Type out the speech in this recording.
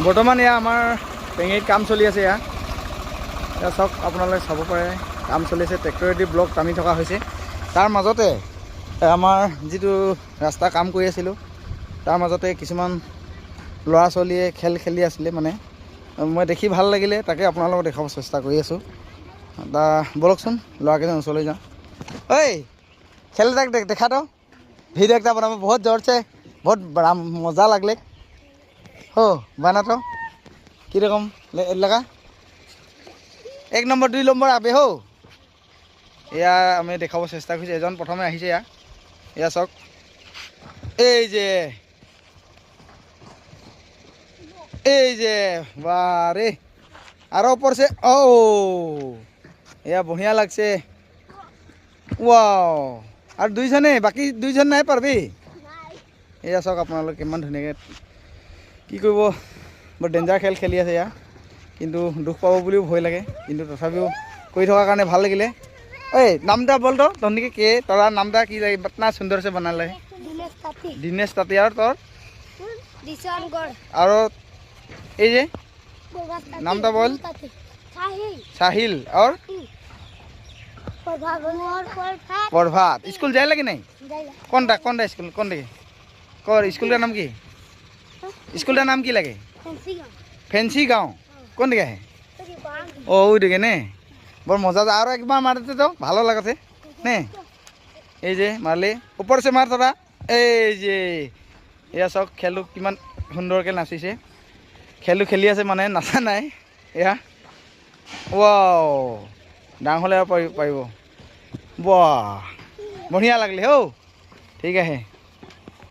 বৰ্তমান এয়া আমাৰ পেঙেৰিত কাম চলি আছে। এয়া চাওক, আপোনালোকে চাব পাৰে কাম চলি আছে। ট্ৰেক্টৰেদি ব্লক টানি থকা হৈছে। তাৰ মাজতে আমাৰ যিটো ৰাস্তা কাম কৰি আছিলোঁ, তাৰ মাজতে কিছুমান ল'ৰা ছোৱালীয়ে খেল খেলি আছিলে। মানে মই দেখি ভাল লাগিলে, তাকে আপোনালোকক দেখাব চেষ্টা কৰি আছোঁ। বলকচোন ল'ৰাকেইজন ওচৰলৈ যাওঁ। ঐ খেল এটাক দেখা তো, ভিডিও একটা বনাবো বহুত জোর से, बहुत बड़ा मज़ा लगले हो बना तो কীরকম লাগা। 1 নম্বৰ 2 নম্বৰ আবে হো। এয়া আমি দেখাব চেষ্টা কৰিছোঁ। এজন প্ৰথমে আহিছে। এয়া চাওক, এই যে বারে আরো ऊपर से ओ এয়া বঢ়িয়া লাগছে। ওয়াও, আর দুইজনে, বাকি দুইজন নাই পারবি। এয়া চাওক আপোনালোকে কিমান ধুনীয়াকৈ কি কৰিব, বৰ ডেঞ্জাৰ খেল খেলি আছে। এয়া কিন্তু দুখ পাব বুলিও ভয় লাগে, কিন্তু তথাপিও কৰি থকাৰ কাৰণে ভাল লাগিলে। ঐ নামটা বল তো, তহঁতিকে কে তোরা নামটা কি লাগে, ইतना সুন্দर से बनाले है। दिनेश ताती। और তোর और এই যে নামটা বল। साहिल और प्रभात। स्कूल जाए लगे नहीं? कौन स्कूल कौन देखे कर स्कूल का नाम की? स्कूल का नाम की लगे? फैंसी गाँव। कौन देखे है? ओ देखे ने बर मजा। और एक बार मारते तो ভালো লাগাতে ने। এই যে মারলে ऊपर से मार थोड़ा। এই যে এয়া চাওক, খেলো কিমান সুন্দৰকৈ নাচিছে। খেলো খেলি আছে, মানে নাচা নাই। এয়া ৱাও, ডাঙৰ হ'লে আৰু পাৰিব। বাহ বঢ়িয়া লাগিলে হৌ। ঠিক আছে।